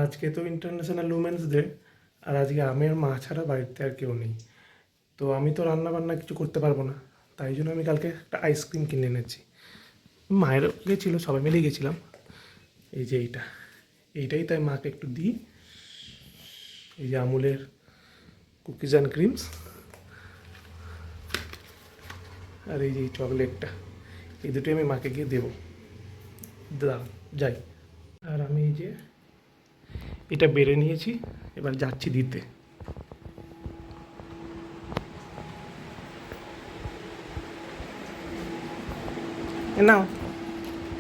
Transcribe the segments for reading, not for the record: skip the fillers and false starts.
আজকে তো international women's day, আর আজকে আমি আর মা ছাড়া বাড়িতে আর কেউ নেই। তো আমি তো রান্না বান্না কিছু করতে পারবো না, তাই জন্য আমি কালকে একটা আইসক্রিম কিনে এনেছি। মায়ের গেছিলো, সবাই মিলে গেছিলাম। এই যে এইটাই তাই মাকে একটু দিই। এই যে আমুলের কুকিজ অ্যান্ড ক্রিমস, আর এই যে এই চকলেটটা, এই দুটোই আমি মাকে গিয়ে দেবো। দাঁড়াও যাই। আর আমি এই যে এটা বেড়ে নিয়েছি, এবার যাচ্ছি দিতে। নাও,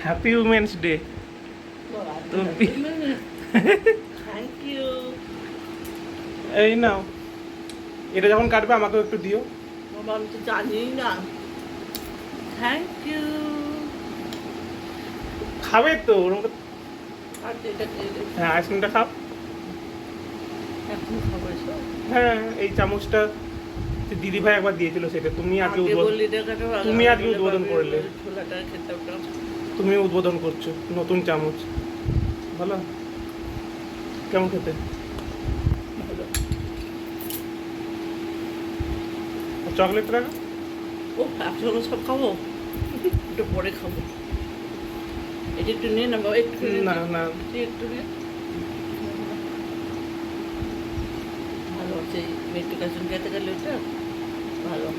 happy women's day. Thank you. এই নাও, এটা যখন কাটবে আমাকেও একটু দিও। বাবা আমি তো জানি না। Thank you. খাবে তো ওরকম। আর এটা হ্যাঁ, আইসক্রিমটা খাও। এখন খাবার সব হ্যাঁ, এই চামচটা দিদি ভাই একবার দিয়েছিল, সেটা তুমি আজকে আগে উদ্বোধন, বললি দেখাটা ভালো। তুমি আজকে উদ্বোধন করলে। ছোলাটা খেতে ওটা তুমি উদ্বোধন করছো নতুন চামচ। ভালো, কেমন খেতে? ভালো। চকলেট রাখো। ও একসঙ্গে সব খাবো, একটু পরে খাবো। এটা একটু নিয়ে না বাবা, একটু না না, একটু নিয়ে। ভালো আছে, একটু কাছে খেতে গেলে ওটা ভালো।